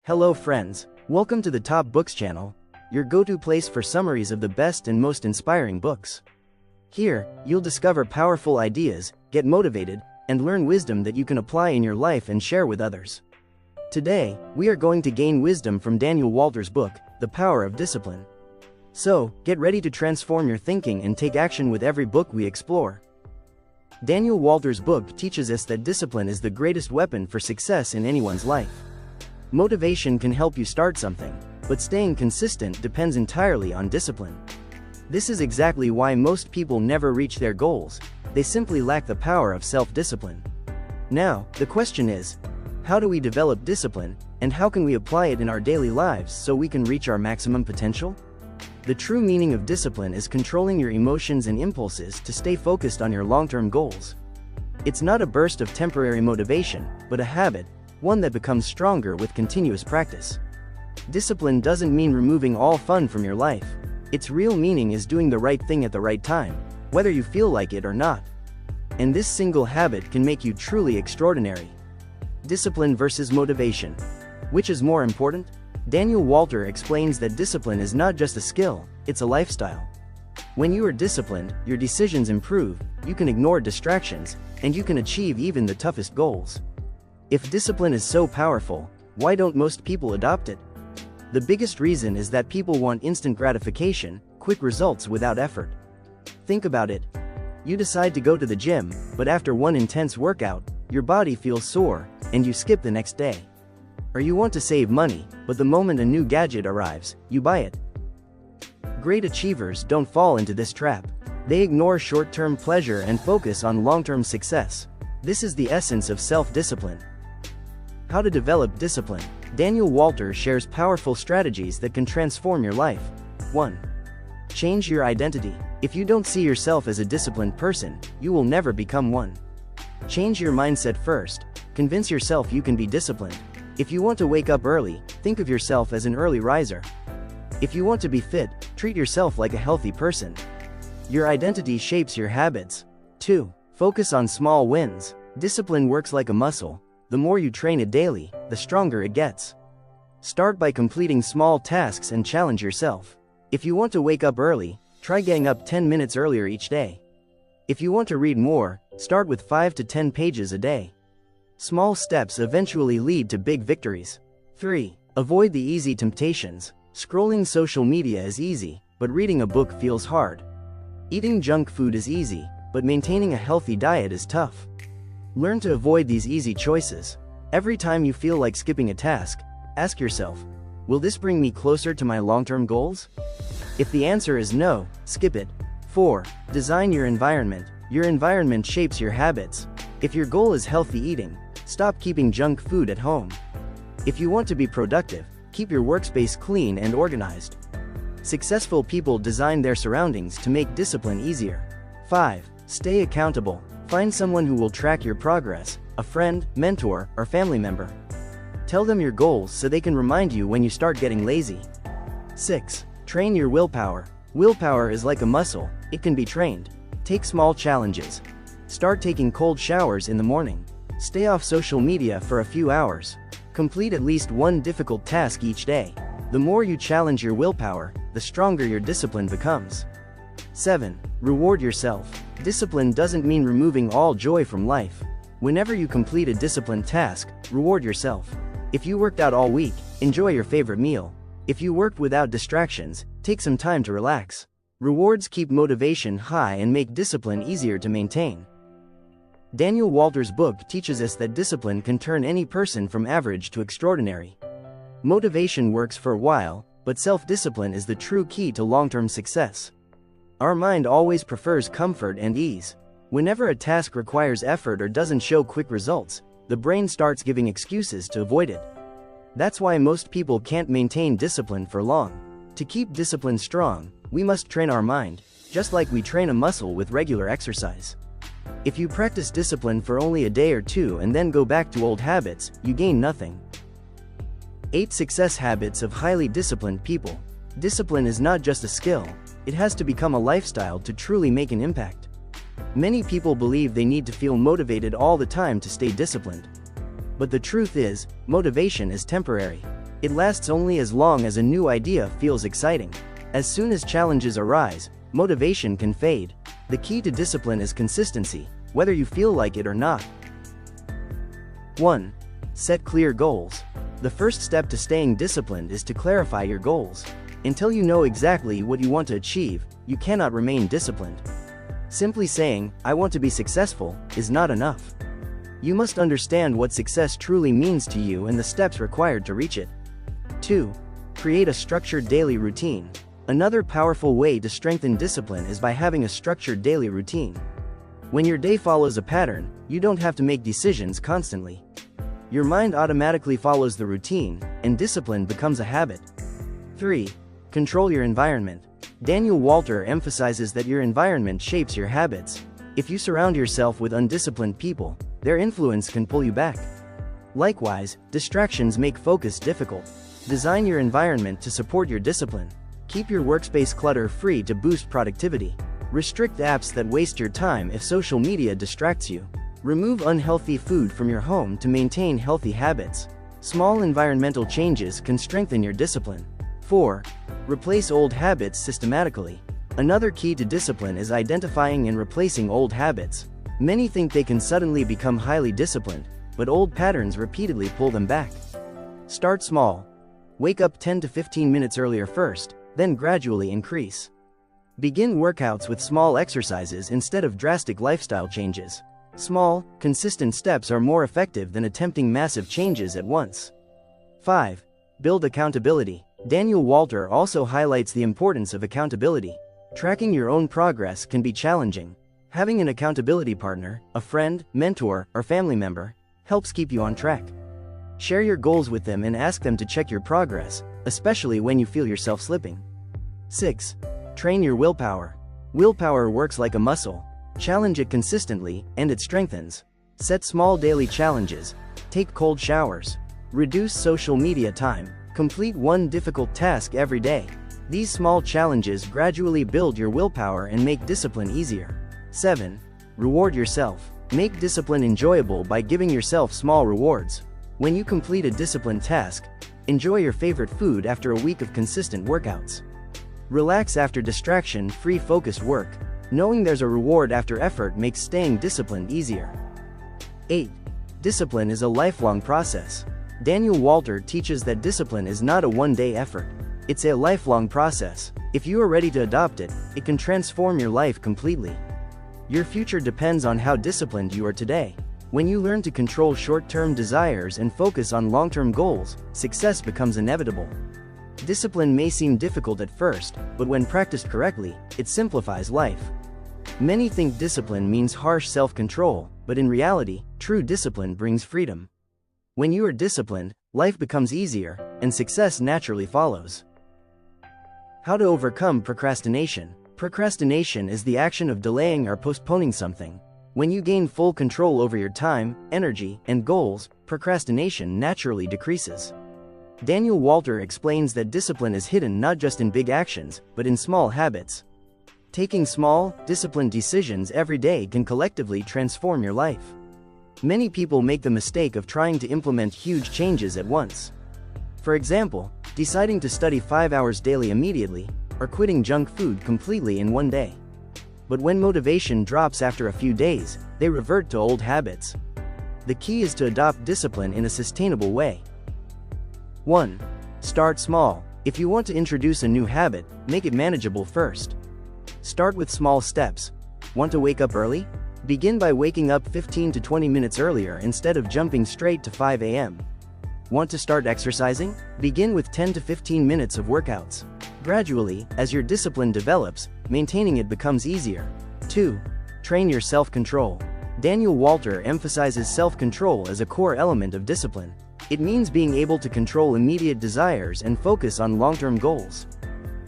Hello friends, welcome to the Top Books channel, your go-to place for summaries of the best and most inspiring books. Here, you'll discover powerful ideas, get motivated, and learn wisdom that you can apply in your life and share with others. Today, we are going to gain wisdom from Daniel Walter's book, The Power of Discipline. So, get ready to transform your thinking and take action with every book we explore. Daniel Walter's book teaches us that discipline is the greatest weapon for success in anyone's life. Motivation can help you start something, but staying consistent depends entirely on discipline. This is exactly why most people never reach their goals. They simply lack the power of self-discipline. Now, the question is, how do we develop discipline, and how can we apply it in our daily lives so we can reach our maximum potential? The true meaning of discipline is controlling your emotions and impulses to stay focused on your long-term goals. It's not a burst of temporary motivation, but a habit, one that becomes stronger with continuous practice. Discipline doesn't mean removing all fun from your life. Its real meaning is doing the right thing at the right time, whether you feel like it or not. And this single habit can make you truly extraordinary. Discipline versus motivation. Which is more important? Daniel Walter explains that discipline is not just a skill, it's a lifestyle. When you are disciplined, your decisions improve, you can ignore distractions, and you can achieve even the toughest goals. If discipline is so powerful, why don't most people adopt it? The biggest reason is that people want instant gratification, quick results without effort. Think about it. You decide to go to the gym, but after one intense workout, your body feels sore, and you skip the next day. Or you want to save money, but the moment a new gadget arrives, you buy it. Great achievers don't fall into this trap. They ignore short-term pleasure and focus on long-term success. This is the essence of self-discipline. How to develop discipline. Daniel Walter shares powerful strategies that can transform your life. 1. Change your identity. If you don't see yourself as a disciplined person, you will never become one. Change your mindset first. Convince yourself you can be disciplined. If you want to wake up early, think of yourself as an early riser. If you want to be fit, treat yourself like a healthy person. Your identity shapes your habits. 2. Focus on small wins. Discipline works like a muscle. The more you train it daily, the stronger it gets. Start by completing small tasks and challenge yourself. If you want to wake up early, try getting up 10 minutes earlier each day. If you want to read more, start with 5 to 10 pages a day. Small steps eventually lead to big victories. 3. Avoid the easy temptations. Scrolling social media is easy, but reading a book feels hard. Eating junk food is easy, but maintaining a healthy diet is tough. Learn to avoid these easy choices. Every time you feel like skipping a task, ask yourself, will this bring me closer to my long-term goals? If the answer is no, skip it. 4. Design your environment. Your environment shapes your habits. If your goal is healthy eating, stop keeping junk food at home. If you want to be productive, keep your workspace clean and organized. Successful people design their surroundings to make discipline easier. 5. Stay accountable. Find someone who will track your progress, a friend, mentor, or family member. Tell them your goals so they can remind you when you start getting lazy. 6. Train your willpower. Willpower is like a muscle, it can be trained. Take small challenges. Start taking cold showers in the morning. Stay off social media for a few hours. Complete at least one difficult task each day. The more you challenge your willpower, the stronger your discipline becomes. 7. Reward yourself. Discipline doesn't mean removing all joy from life. Whenever you complete a disciplined task, reward yourself. If you worked out all week, enjoy your favorite meal. If you worked without distractions, take some time to relax. Rewards keep motivation high and make discipline easier to maintain. Daniel Walter's book teaches us that discipline can turn any person from average to extraordinary. Motivation works for a while, but self-discipline is the true key to long-term success. Our mind always prefers comfort and ease. Whenever a task requires effort or doesn't show quick results, the brain starts giving excuses to avoid it. That's why most people can't maintain discipline for long. To keep discipline strong, we must train our mind, just like we train a muscle with regular exercise. If you practice discipline for only a day or two and then go back to old habits, you gain nothing. 8 Success habits of highly disciplined people. Discipline is not just a skill, it has to become a lifestyle to truly make an impact. Many people believe they need to feel motivated all the time to stay disciplined. But the truth is, motivation is temporary. It lasts only as long as a new idea feels exciting. As soon as challenges arise, motivation can fade. The key to discipline is consistency, whether you feel like it or not. 1. Set clear goals. The first step to staying disciplined is to clarify your goals. Until you know exactly what you want to achieve, you cannot remain disciplined. Simply saying, "I want to be successful," is not enough. You must understand what success truly means to you and the steps required to reach it. 2. Create a structured daily routine. Another powerful way to strengthen discipline is by having a structured daily routine. When your day follows a pattern, you don't have to make decisions constantly. Your mind automatically follows the routine, and discipline becomes a habit. 3. Control your environment. Daniel Walter emphasizes that your environment shapes your habits. If you surround yourself with undisciplined people, their influence can pull you back. Likewise, distractions make focus difficult. Design your environment to support your discipline. Keep your workspace clutter-free to boost productivity. Restrict apps that waste your time if social media distracts you. Remove unhealthy food from your home to maintain healthy habits. Small environmental changes can strengthen your discipline. 4. Replace old habits systematically. Another key to discipline is identifying and replacing old habits. Many think they can suddenly become highly disciplined, but old patterns repeatedly pull them back. Start small. Wake up 10 to 15 minutes earlier first, then gradually increase. Begin workouts with small exercises instead of drastic lifestyle changes. Small, consistent steps are more effective than attempting massive changes at once. 5. Build accountability. Daniel Walter also highlights the importance of accountability. Tracking your own progress can be challenging. Having an accountability partner, a friend, mentor, or family member, helps keep you on track. Share your goals with them and ask them to check your progress, especially when you feel yourself slipping. 6. Train your willpower. Willpower works like a muscle. Challenge it consistently, and it strengthens. Set small daily challenges. Take cold showers. Reduce social media time. Complete one difficult task every day. These small challenges gradually build your willpower and make discipline easier. 7. Reward yourself. Make discipline enjoyable by giving yourself small rewards. When you complete a disciplined task, enjoy your favorite food after a week of consistent workouts. Relax after distraction-free focused work. Knowing there's a reward after effort makes staying disciplined easier. 8. Discipline is a lifelong process. Daniel Walter teaches that discipline is not a one-day effort. It's a lifelong process. If you are ready to adopt it, it can transform your life completely. Your future depends on how disciplined you are today. When you learn to control short-term desires and focus on long-term goals, success becomes inevitable. Discipline may seem difficult at first, but when practiced correctly, it simplifies life. Many think discipline means harsh self-control, but in reality, true discipline brings freedom. When you are disciplined, life becomes easier, and success naturally follows. How to overcome procrastination. Procrastination is the action of delaying or postponing something. When you gain full control over your time, energy, and goals, procrastination naturally decreases. Daniel Walter explains that discipline is hidden not just in big actions, but in small habits. Taking small, disciplined decisions every day can collectively transform your life. Many people make the mistake of trying to implement huge changes at once. For example, deciding to study 5 hours daily immediately, or quitting junk food completely in one day. But when motivation drops after a few days, they revert to old habits. The key is to adopt discipline in a sustainable way. 1. Start small. If you want to introduce a new habit, make it manageable first. Start with small steps. Want to wake up early? Begin by waking up 15 to 20 minutes earlier instead of jumping straight to 5 a.m. Want to start exercising? Begin with 10 to 15 minutes of workouts. Gradually, as your discipline develops, maintaining it becomes easier. 2. Train your self-control. Daniel Walter emphasizes self-control as a core element of discipline. It means being able to control immediate desires and focus on long-term goals.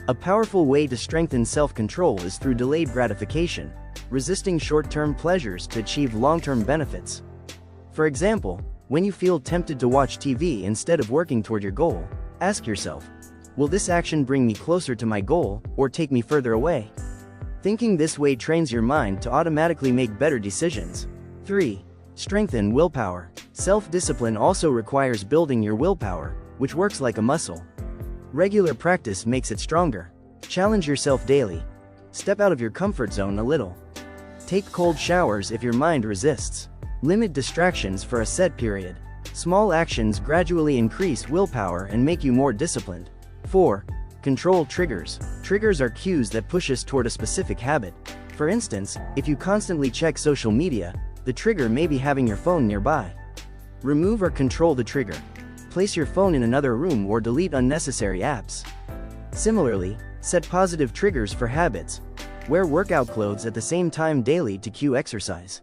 A powerful way to strengthen self-control is through delayed gratification, resisting short-term pleasures to achieve long-term benefits. For example, when you feel tempted to watch TV instead of working toward your goal, ask yourself, will this action bring me closer to my goal, or take me further away? Thinking this way trains your mind to automatically make better decisions. 3. Strengthen willpower. Self-discipline also requires building your willpower. which works like a muscle. Regular practice makes it stronger. Challenge yourself daily. Step out of your comfort zone a little. Take cold showers if your mind resists. Limit distractions for a set period. Small actions gradually increase willpower and make you more disciplined. 4. Control triggers. Triggers are cues that push us toward a specific habit. For instance, if you constantly check social media, the trigger may be having your phone nearby. Remove or control the trigger. Place your phone in another room or delete unnecessary apps. Similarly, set positive triggers for habits. Wear workout clothes at the same time daily to cue exercise.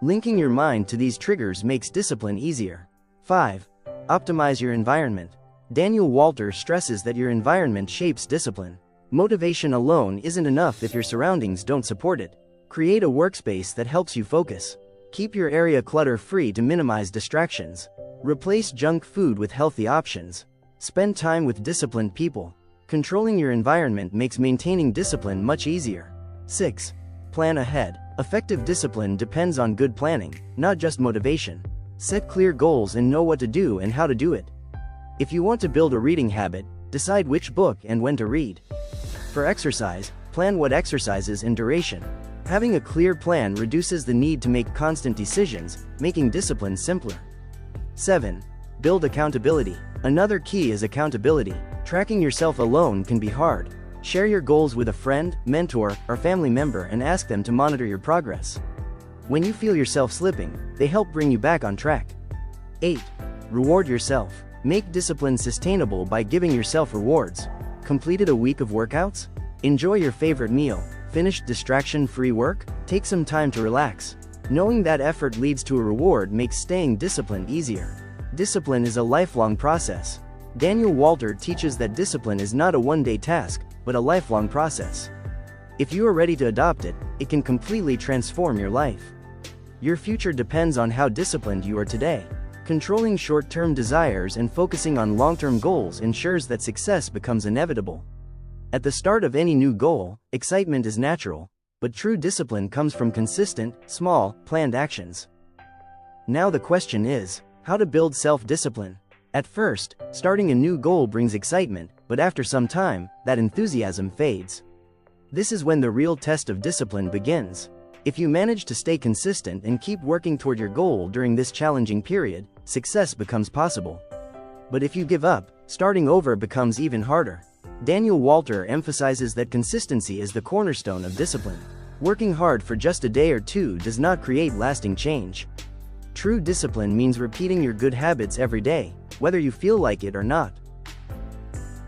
Linking your mind to these triggers makes discipline easier. 5. Optimize your environment. Daniel Walter stresses that your environment shapes discipline. Motivation alone isn't enough if your surroundings don't support it. Create a workspace that helps you focus. Keep your area clutter-free to minimize distractions. Replace junk food with healthy options. Spend time with disciplined people. Controlling your environment makes maintaining discipline much easier. 6. Plan ahead. Effective discipline depends on good planning, not just motivation. Set clear goals and know what to do and how to do it. If you want to build a reading habit, decide which book and when to read. For exercise, plan what exercises and duration. Having a clear plan reduces the need to make constant decisions, making discipline simpler. 7. Build accountability. Another key is accountability. Tracking yourself alone can be hard. Share your goals with a friend, mentor, or family member and ask them to monitor your progress. When you feel yourself slipping, they help bring you back on track. 8. Reward yourself. Make discipline sustainable by giving yourself rewards. Completed a week of workouts? Enjoy your favorite meal. Finished distraction-free work? Take some time to relax. Knowing that effort leads to a reward makes staying disciplined easier. Discipline is a lifelong process. Daniel Walter teaches that discipline is not a one-day task, but a lifelong process. If you are ready to adopt it, it can completely transform your life. Your future depends on how disciplined you are today. Controlling short-term desires and focusing on long-term goals ensures that success becomes inevitable. At the start of any new goal, excitement is natural, but true discipline comes from consistent, small, planned actions. Now the question is, how to build self-discipline? At first, starting a new goal brings excitement, but after some time, that enthusiasm fades. This is when the real test of discipline begins. If you manage to stay consistent and keep working toward your goal during this challenging period, success becomes possible. But if you give up, starting over becomes even harder. Daniel Walter emphasizes that consistency is the cornerstone of discipline. Working hard for just a day or two does not create lasting change. True discipline means repeating your good habits every day, whether you feel like it or not.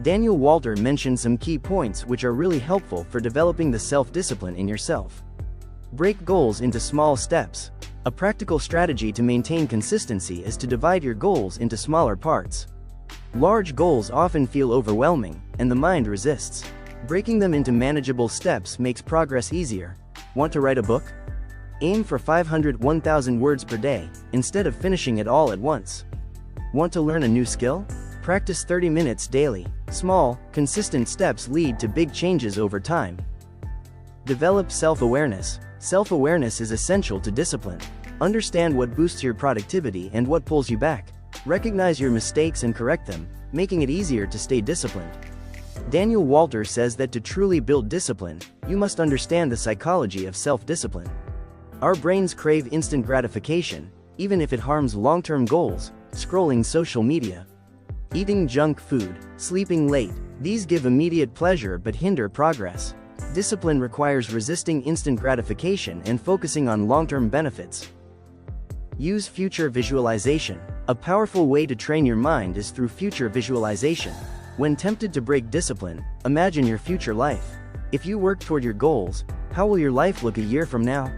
Daniel Walter mentioned some key points which are really helpful for developing the self-discipline in yourself. Break goals into small steps. A practical strategy to maintain consistency is to divide your goals into smaller parts. Large goals often feel overwhelming, and the mind resists. Breaking them into manageable steps makes progress easier. Want to write a book? Aim for 1,000 words per day, instead of finishing it all at once. Want to learn a new skill? Practice 30 minutes daily. Small, consistent steps lead to big changes over time. Develop self-awareness. Self-awareness is essential to discipline. Understand what boosts your productivity and what pulls you back. Recognize your mistakes and correct them, making it easier to stay disciplined. Daniel Walter says that to truly build discipline, you must understand the psychology of self-discipline. Our brains crave instant gratification, even if it harms long-term goals. Scrolling social media, eating junk food, sleeping late, these give immediate pleasure but hinder progress. Discipline requires resisting instant gratification and focusing on long-term benefits. Use future visualization. A powerful way to train your mind is through future visualization. When tempted to break discipline, imagine your future life. If you work toward your goals, how will your life look a year from now?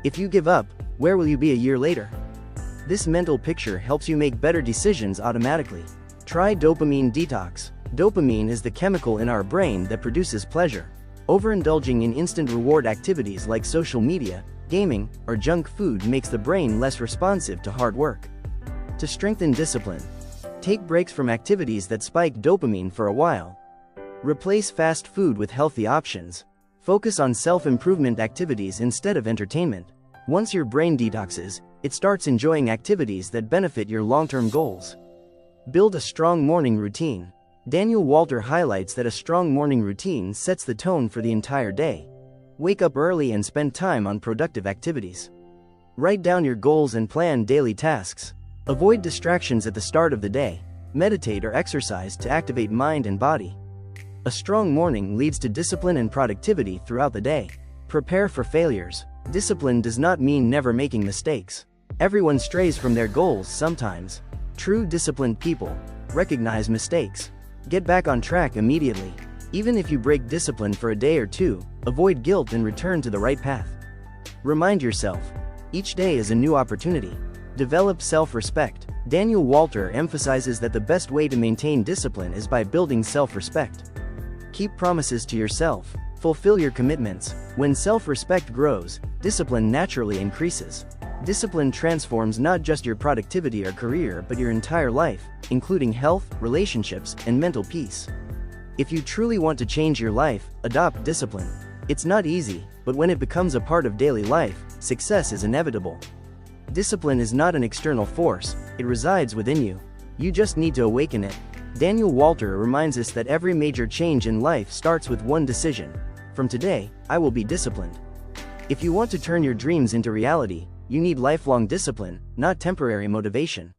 If you give up, where will you be a year later? This mental picture helps you make better decisions automatically. Try dopamine detox. Dopamine is the chemical in our brain that produces pleasure. Overindulging in instant reward activities like social media, gaming, or junk food makes the brain less responsive to hard work. To strengthen discipline, take breaks from activities that spike dopamine for a while. Replace fast food with healthy options. Focus on self-improvement activities instead of entertainment. Once your brain detoxes, it starts enjoying activities that benefit your long-term goals. Build a strong morning routine. Daniel Walter highlights that a strong morning routine sets the tone for the entire day. Wake up early and spend time on productive activities. Write down your goals and plan daily tasks. Avoid distractions at the start of the day. Meditate or exercise to activate mind and body. A strong morning leads to discipline and productivity throughout the day. Prepare for failures. Discipline does not mean never making mistakes. Everyone strays from their goals sometimes. True disciplined people recognize mistakes. Get back on track immediately. Even if you break discipline for a day or two, avoid guilt and return to the right path. Remind yourself, each day is a new opportunity. Develop self-respect. Daniel Walter emphasizes that the best way to maintain discipline is by building self-respect. Keep promises to yourself. Fulfill your commitments. When self-respect grows, discipline naturally increases. Discipline transforms not just your productivity or career but your entire life, including health, relationships, and mental peace. If you truly want to change your life, adopt discipline. It's not easy, but when it becomes a part of daily life, success is inevitable. Discipline is not an external force, it resides within you. You just need to awaken it. Daniel Walter reminds us that every major change in life starts with one decision. From today, I will be disciplined. If you want to turn your dreams into reality, you need lifelong discipline, not temporary motivation.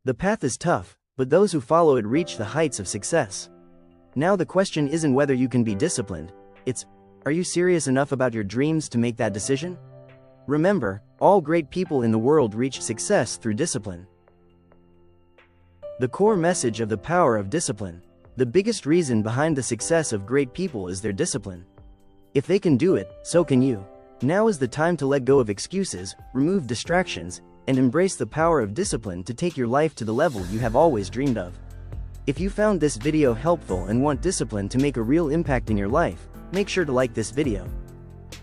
The path is tough, but those who follow it reach the heights of success. Now the question isn't whether you can be disciplined, it's, are you serious enough about your dreams to make that decision? Remember, all great people in the world reach success through discipline. The core message of the power of discipline. The biggest reason behind the success of great people is their discipline. If they can do it, so can you. Now is the time to let go of excuses, remove distractions, and embrace the power of discipline to take your life to the level you have always dreamed of. If you found this video helpful and want discipline to make a real impact in your life, make sure to like this video.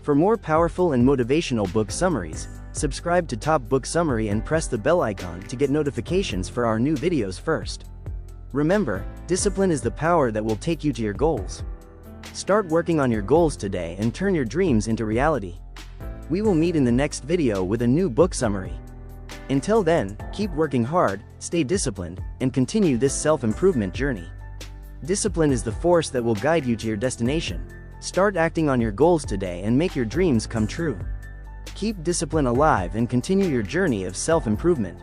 For more powerful and motivational book summaries, subscribe to Top Book Summary and press the bell icon to get notifications for our new videos first. Remember, discipline is the power that will take you to your goals. Start working on your goals today and turn your dreams into reality. We will meet in the next video with a new book summary. Until then, keep working hard, stay disciplined, and continue this self-improvement journey. Discipline is the force that will guide you to your destination. Start acting on your goals today and make your dreams come true. Keep discipline alive and continue your journey of self-improvement.